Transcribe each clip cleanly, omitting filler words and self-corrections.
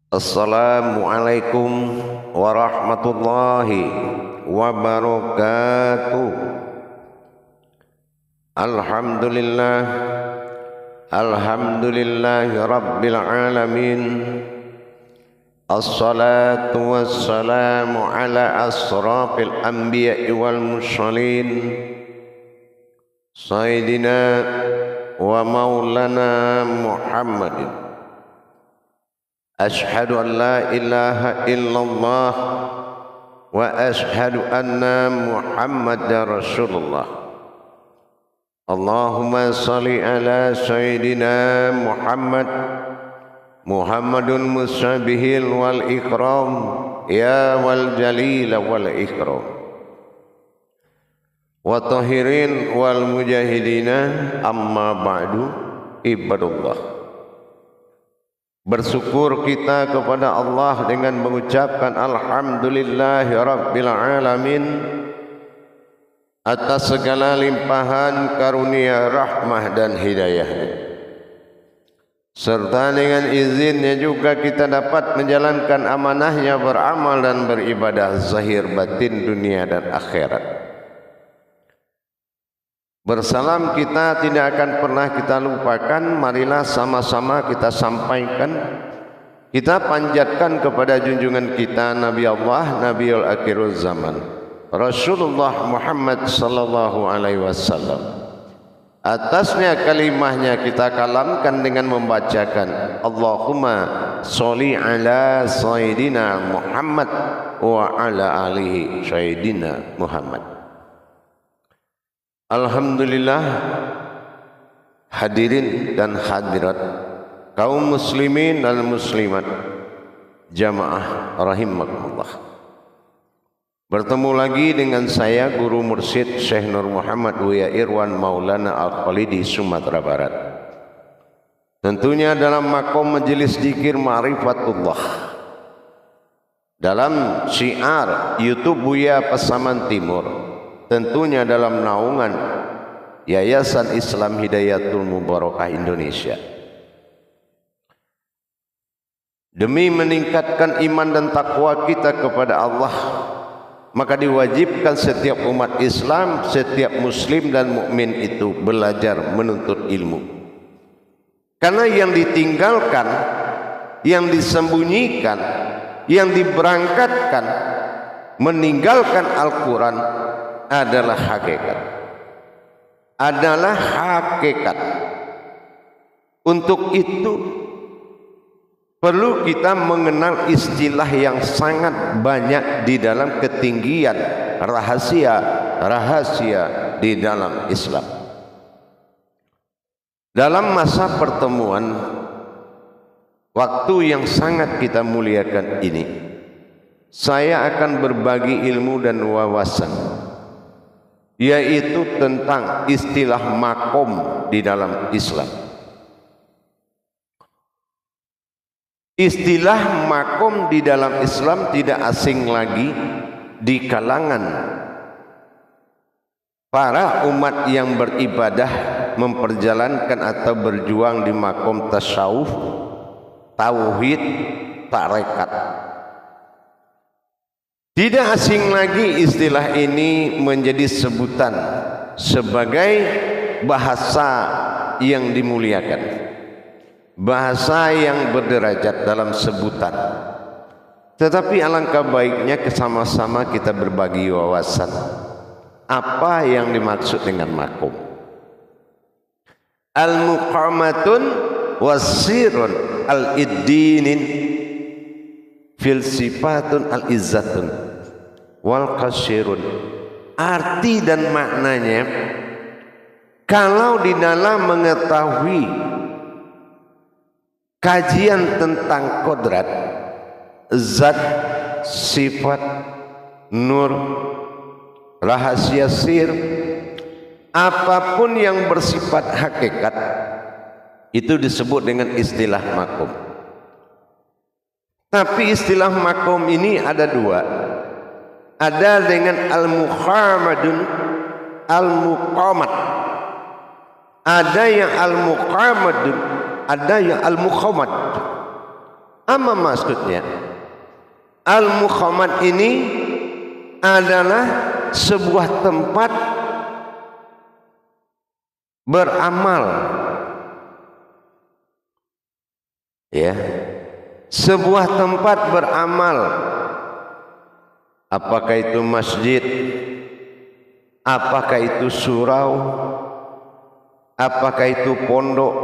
Assalamualaikum warahmatullahi wabarakatuh. Alhamdulillah, alhamdulillahi rabbil alamin. Assalatu wassalamu ala asrafil anbiya'i wal mursalin, sayyidina wa maulana Muhammadin. Ashhadu an la ilaha illallah wa ashhadu anna Muhammadar Rasulullah. Allahumma salli ala sayyidina Muhammadun musabihil wal ikram ya wal jalil wal ikram wa tahirin wal mujahidina amma ba'du. Ibadullah, bersyukur kita kepada Allah dengan mengucapkan alhamdulillahi rabbil alamin atas segala limpahan karunia, rahmah dan hidayah, serta dengan izinnya juga kita dapat menjalankan amanahnya beramal dan beribadah zahir batin dunia dan akhirat. Bersalam kita tidak akan pernah kita lupakan. Marilah sama-sama kita sampaikan, kita panjatkan kepada junjungan kita Nabi Allah, Nabiul Akhirul Zaman, Rasulullah Muhammad sallallahu alaihi wasallam. Atasnya kalimahnya kita kalamkan dengan membacakan Allahumma sholli ala sayyidina Muhammad wa ala alihi sayyidina Muhammad. Alhamdulillah, hadirin dan hadirat kaum muslimin dan muslimat jamaah rahimakumullah. Bertemu lagi dengan saya Guru Mursyid Syekh Nur Muhammad Buya Irwan Maulana Al-Khalidi, Sumatera Barat. Tentunya dalam makom majelis zikir ma'rifatullah, dalam syiar YouTube Buya Pasaman Timur, tentunya dalam naungan Yayasan Islam Hidayatul Mubarakah Indonesia. Demi meningkatkan iman dan takwa kita kepada Allah, maka diwajibkan setiap umat Islam, setiap muslim dan mukmin itu belajar menuntut ilmu. Karena yang ditinggalkan, yang disembunyikan, yang diberangkatkan, meninggalkan Al-Quran adalah hakikat. Untuk itu perlu kita mengenal istilah yang sangat banyak di dalam ketinggian rahasia di dalam Islam. Dalam masa pertemuan waktu yang sangat kita muliakan ini, saya akan berbagi ilmu dan wawasan, yaitu tentang istilah makom di dalam Islam. Istilah makom di dalam Islam tidak asing lagi di kalangan para umat yang beribadah, memperjalankan atau berjuang di makom tasawuf, tauhid, tarekat. Tidak asing lagi istilah ini menjadi sebutan sebagai bahasa yang dimuliakan, bahasa yang berderajat dalam sebutan. Tetapi alangkah baiknya sama-sama kita berbagi wawasan apa yang dimaksud dengan makom. Al-muqamatun wasirun al-iddinin fil sifatun al-izzatun wal qasirun. Arti dan maknanya, kalau di dalam mengetahui kajian tentang kodrat, zat, sifat, nur, rahasia sir, apapun yang bersifat hakikat, itu disebut dengan istilah makom. Tapi istilah makom ini ada dua. Ada dengan al-muqamadun, al-muqamat. Ada yang al-muqamadun, ada yang al-muqamat. Apa maksudnya? Al-Mukhamad ini adalah sebuah tempat beramal, ya, sebuah tempat beramal. Apakah itu masjid, apakah itu surau, apakah itu pondok,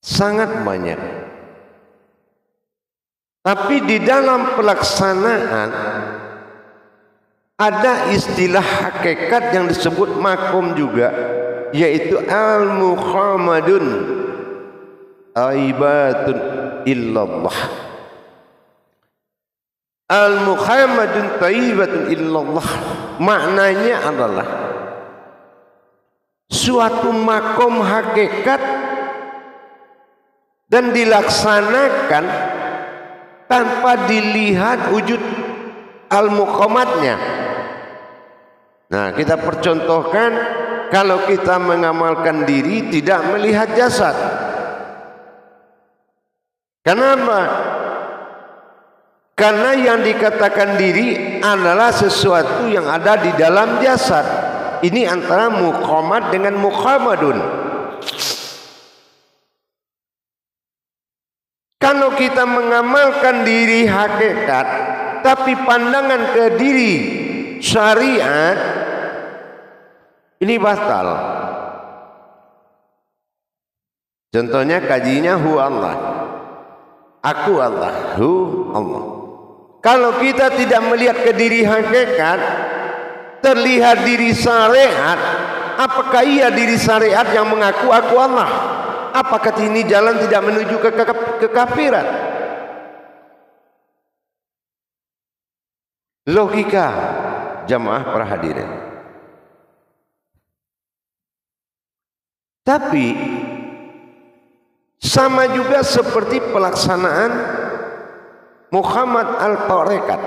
sangat banyak. Tapi di dalam pelaksanaan ada istilah hakikat yang disebut makom juga, yaitu al-mukhamadun aibatun illallah. Al-mukhamadun taibatun illallah maknanya adalah suatu makom hakikat dan dilaksanakan tanpa dilihat wujud al-mukhamadnya. Nah, kita percontohkan, kalau kita mengamalkan diri tidak melihat jasad. Kenapa? Karena yang dikatakan diri adalah sesuatu yang ada di dalam jasad. Ini antara mukhamad dengan mukhamadun. Kalau kita mengamalkan diri hakikat, tapi pandangan ke diri syariat, ini batal. Contohnya kajinya hu Allah, aku Allah, hu Allah. Kalau kita tidak melihat ke diri hakikat, terlihat diri syariat, apakah ia diri syariat yang mengaku aku Allah? Apakah ini jalan tidak menuju ke kekafiran? Logika jamaah para hadirin. Tapi sama juga seperti pelaksanaan Muhammad al-Tarekat.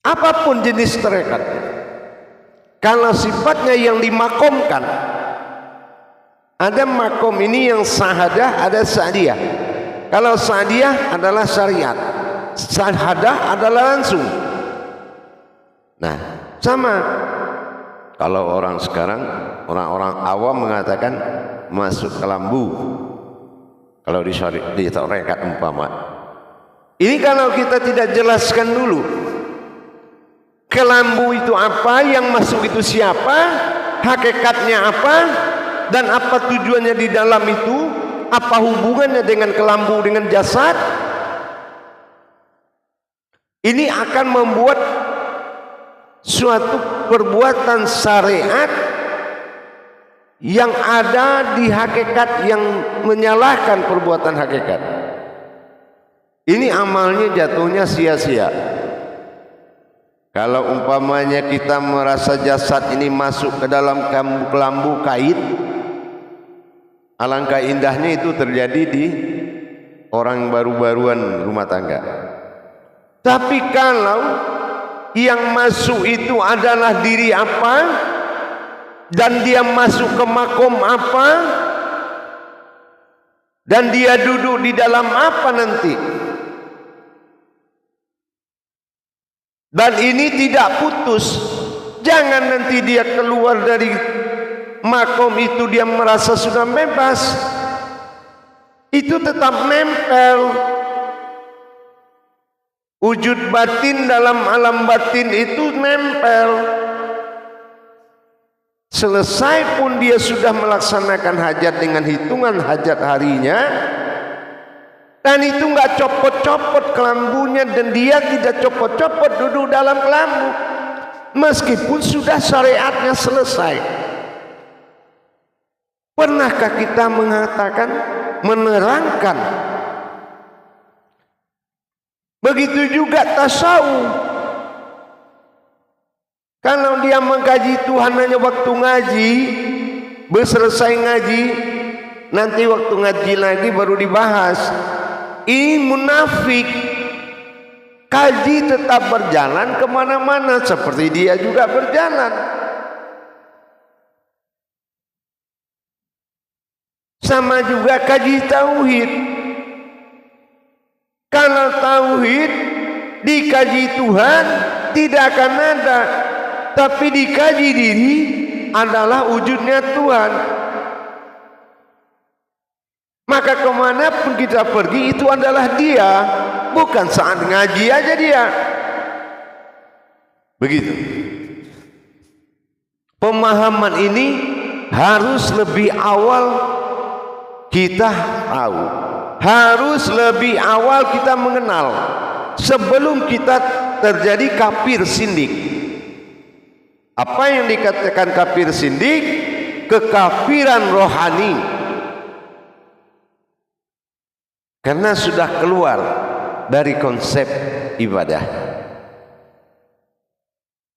Apapun jenis tarekat, kalau sifatnya yang dimakomkan, ada makom ini yang sahadah, ada sa'diyah. Kalau sa'diyah adalah syariat, sahadah adalah langsung. Nah, sama. Kalau orang sekarang, orang-orang awam mengatakan masuk ke lambu. Kalau di tarekat umpama. Ini kalau kita tidak jelaskan dulu, kelambu itu apa, yang masuk itu siapa, hakikatnya apa, dan apa tujuannya di dalam itu, apa hubungannya dengan kelambu dengan jasad, ini akan membuat suatu perbuatan syariat yang ada di hakikat yang menyalahkan perbuatan hakikat. Ini amalnya jatuhnya sia-sia. Kalau umpamanya kita merasa jasad ini masuk ke dalam kelambu kait, alangkah indahnya itu terjadi di orang baru-baruan rumah tangga. Tapi kalau yang masuk itu adalah diri apa, dan dia masuk ke makom apa, dan dia duduk di dalam apa nanti, dan ini tidak putus, jangan nanti dia keluar dari makom itu dia merasa sudah bebas, itu tetap nempel. Wujud batin dalam alam batin itu nempel. Selesai pun dia sudah melaksanakan hajat dengan hitungan hajat harinya, dan itu nggak copot-copot kelambunya, dan dia tidak copot-copot duduk dalam kelambu, meskipun sudah syariatnya selesai. Pernahkah kita mengatakan, menerangkan? Begitu juga tasawuf. Kalau dia mengkaji Tuhan hanya waktu ngaji, selesai ngaji, nanti waktu ngaji lagi baru dibahas. Ini munafik. Kaji tetap berjalan kemana-mana, seperti dia juga berjalan. sama juga kaji tauhid. Kalau tauhid dikaji Tuhan tidak akan ada, tapi dikaji diri adalah wujudnya Tuhan. Maka kemanapun kita pergi itu adalah Dia, bukan saat ngaji aja Dia. Begitu. Pemahaman ini harus lebih awal kita tahu, harus lebih awal kita mengenal sebelum kita terjadi kafir sindik. Apa yang dikatakan kafir sindik? Kekafiran rohani, karena sudah keluar dari konsep ibadah.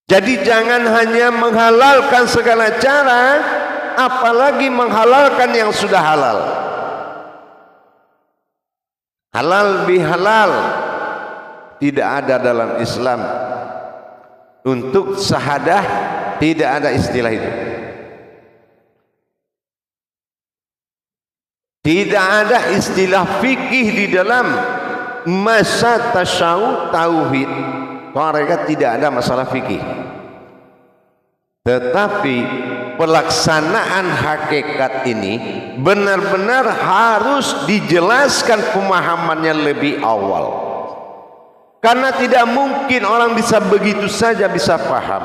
Jadi jangan hanya menghalalkan segala cara, apalagi menghalalkan yang sudah halal. Halal bihalal tidak ada dalam Islam. Untuk syahadah tidak ada istilah itu. Tidak ada istilah fikih di dalam masa tasyawuf tauhid. Mereka tidak ada masalah fikih. Tetapi pelaksanaan hakikat ini benar-benar harus dijelaskan pemahamannya lebih awal. Karena tidak mungkin orang bisa begitu saja bisa paham.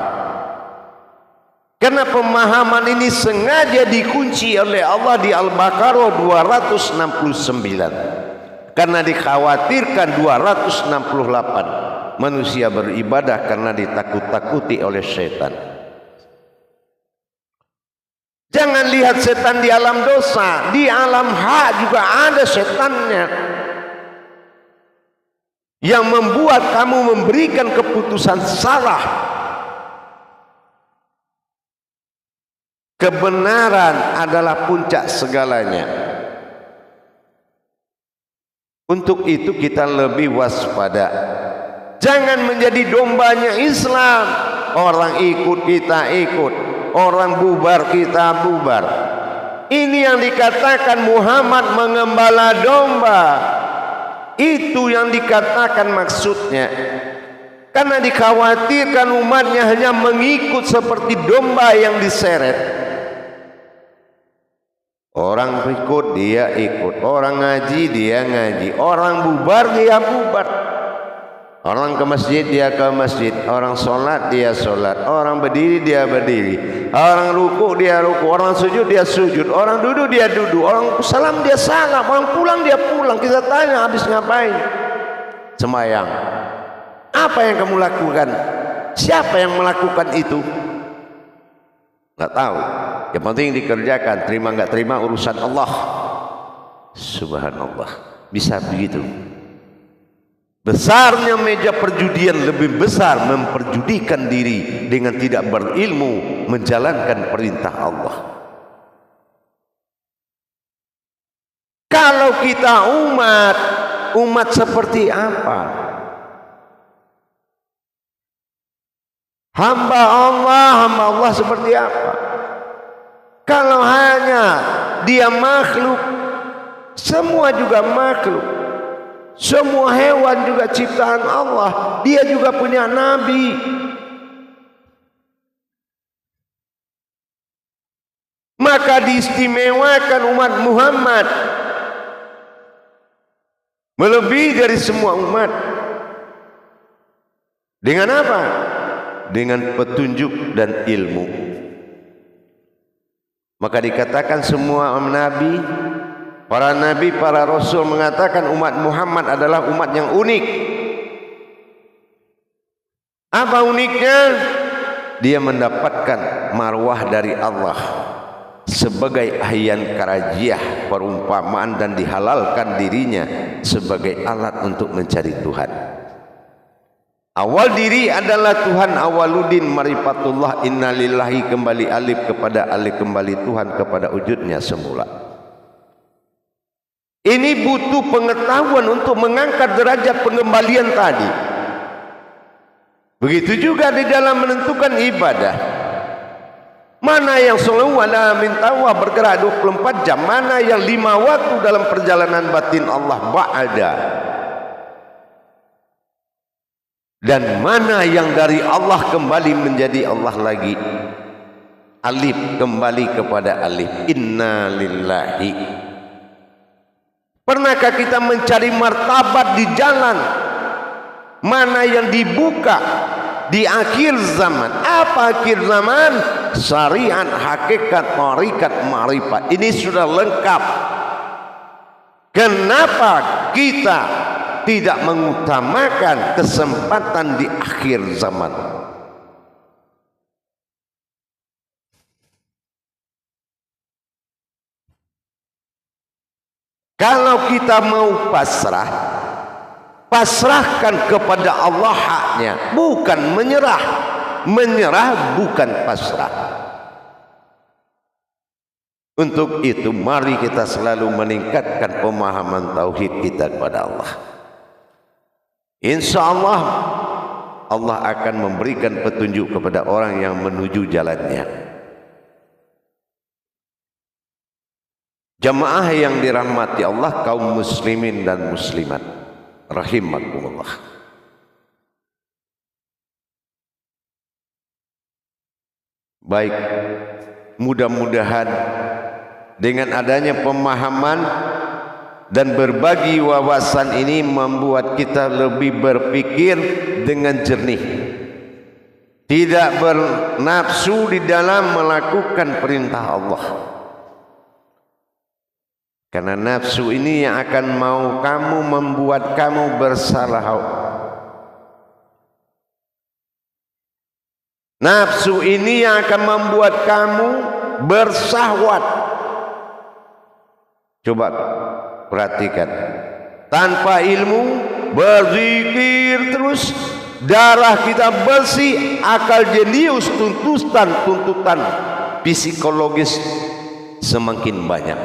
Karena pemahaman ini sengaja dikunci oleh Allah di Al-Baqarah 269. Karena dikhawatirkan 268 manusia beribadah karena ditakut-takuti oleh setan. Jangan lihat setan di alam dosa, di alam hak juga ada setannya yang membuat kamu memberikan keputusan salah. Kebenaran adalah puncak segalanya. Untuk itu kita lebih waspada. Jangan menjadi dombanya Islam. Orang ikut kita ikut, orang bubar kita bubar. Ini yang dikatakan Muhammad mengembala domba. Itu yang dikatakan maksudnya. Karena dikhawatirkan umatnya hanya mengikut seperti domba yang diseret. Orang ikut dia ikut, orang ngaji dia ngaji, orang bubar dia bubar. Orang ke masjid dia ke masjid, orang sholat dia sholat, orang berdiri dia berdiri, orang ruku dia ruku, orang sujud dia sujud, orang duduk dia duduk, orang salam dia salam, orang pulang dia pulang. Kita tanya habis ngapain? Sembahyang. Apa yang kamu lakukan? Siapa yang melakukan itu? Nggak tahu. Yang penting dikerjakan. Terima nggak terima urusan Allah. Subhanallah. Bisa begitu. Besarnya meja perjudian lebih besar memperjudikan diri dengan tidak berilmu menjalankan perintah Allah. Kalau kita umat seperti apa? Hamba Allah seperti apa? Kalau hanya dia makhluk, semua juga makhluk. Semua hewan juga ciptaan Allah. Dia juga punya nabi. Maka diistimewakan umat Muhammad melebihi dari semua umat. Dengan apa? Dengan petunjuk dan ilmu. Maka dikatakan semua nabi, para nabi, para rasul mengatakan umat Muhammad adalah umat yang unik. Apa uniknya? Dia mendapatkan marwah dari Allah sebagai ahyan karajiah, perumpamaan, dan dihalalkan dirinya sebagai alat untuk mencari Tuhan. Awal diri adalah Tuhan, awaluddin marifatullah, innalillahi, kembali alif kepada alif, kembali Tuhan kepada wujudnya semula. Ini butuh pengetahuan untuk mengangkat derajat pengembalian tadi. Begitu juga di dalam menentukan ibadah. Mana yang selalu wala min tawah bergerak 24 jam, mana yang 5 waktu dalam perjalanan batin Allah ba'ada, dan mana yang dari Allah kembali menjadi Allah lagi. Alif kembali kepada alif. Inna lillahi. Pernahkah kita mencari martabat di jalan mana yang dibuka di akhir zaman? Apa akhir zaman? Syariat, hakikat, tarikat, ma'rifat. Ini sudah lengkap. Kenapa kita tidak mengutamakan kesempatan di akhir zaman? Kalau kita mau pasrah, pasrahkan kepada Allah haknya, bukan menyerah. Menyerah bukan pasrah. Untuk itu mari kita selalu meningkatkan pemahaman tauhid kita kepada Allah. Insya Allah Allah akan memberikan petunjuk kepada orang yang menuju jalannya. Jamaah yang dirahmati Allah, kaum muslimin dan muslimat rahimakumullah. Baik, mudah-mudahan dengan adanya pemahaman dan berbagi wawasan ini membuat kita lebih berpikir dengan jernih, tidak bernafsu di dalam melakukan perintah Allah. Karena nafsu ini yang akan mau kamu membuat kamu bersalah. Nafsu ini yang akan membuat kamu bersahwat. Coba perhatikan. Tanpa ilmu, berzikir terus, darah kita bersih, akal jenius, tuntutan psikologis semakin banyak.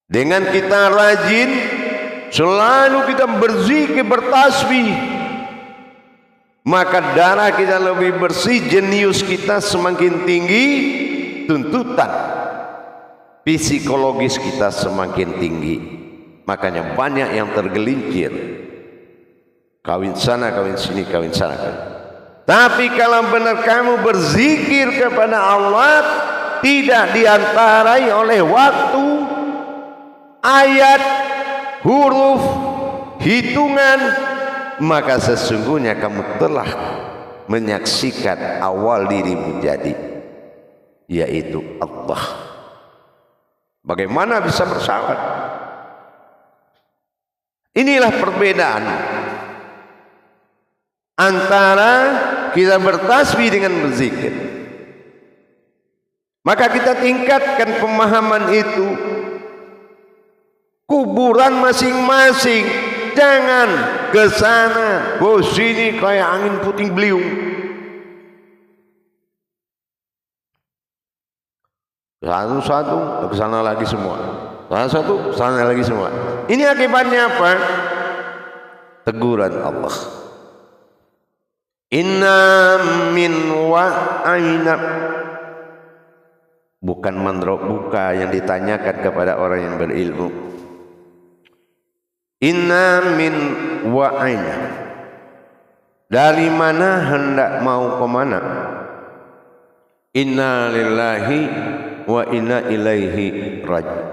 Dengan kita rajin, selalu kita berzikir, bertasbih, maka darah kita lebih bersih, jenius kita semakin tinggi, tuntutan psikologis kita semakin tinggi. Makanya banyak yang tergelincir, kawin sana, kawin sini, kawin sana, kawin. Tapi kalau benar kamu berzikir kepada Allah, tidak diantarai oleh waktu, ayat, huruf, hitungan, maka sesungguhnya kamu telah menyaksikan awal dirimu jadi, yaitu Allah. Bagaimana bisa bersawat? Inilah perbedaan antara kita bertasbih dengan berzikir. Maka kita tingkatkan pemahaman itu. Kuburan masing-masing, jangan ke sana, ke sini kayak angin puting beliung. Satu-satu, ke sana lagi semua. Satu-satu, sana lagi semua. Ini akibatnya apa? Teguran Allah. Inna min wa'aina. Bukan mandrok buka yang ditanyakan kepada orang yang berilmu. Inna min wa'aina. Dari mana hendak mau ke mana? Inna lillahi wa inna ilaihi raji'un.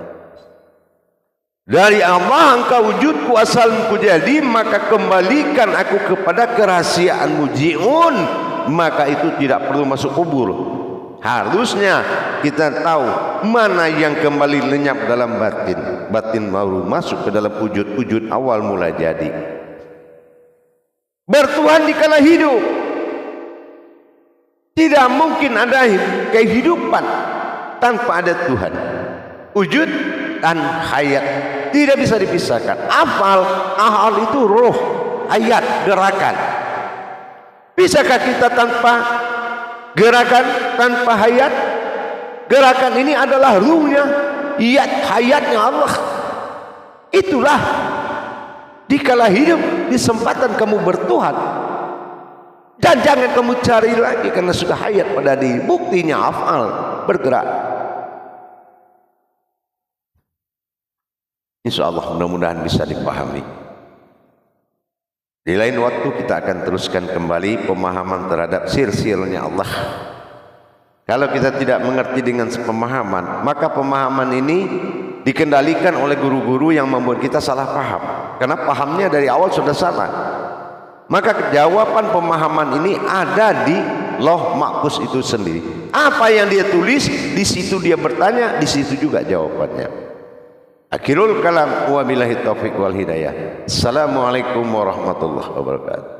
Dari Allah engkau wujudku, asalku jadi, maka kembalikan aku kepada kerahasiaanmu. Ji'un, maka itu tidak perlu masuk kubur. Harusnya kita tahu mana yang kembali lenyap dalam batin. Batin baru masuk ke dalam wujud-wujud awal mula jadi. Bertuhan di kala hidup. Tidak mungkin ada kehidupan tanpa ada Tuhan. Wujud dan hayat tidak bisa dipisahkan. Ahal itu roh, hayat, gerakan. Bisakah kita tanpa gerakan, tanpa hayat? Gerakan ini adalah ruhnya, hayatnya Allah. Itulah dikala hidup, di kesempatan kamu bertuhan. Dan jangan kamu cari lagi karena sudah hayat pada diri. Buktinya afal bergerak. Insya Allah mudah-mudahan bisa dipahami. Di lain waktu kita akan teruskan kembali pemahaman terhadap sir-sirnya Allah. Kalau kita tidak mengerti dengan sepemahaman, maka pemahaman ini dikendalikan oleh guru-guru yang membuat kita salah paham. Karena pahamnya dari awal sudah salah. Maka jawaban pemahaman ini ada di Lauh Mahfuz itu sendiri. Apa yang dia tulis, di situ dia bertanya, di situ juga jawabannya. Akhirul kalam, wabillahi taufiq wal hidayah. Assalamualaikum warahmatullahi wabarakatuh.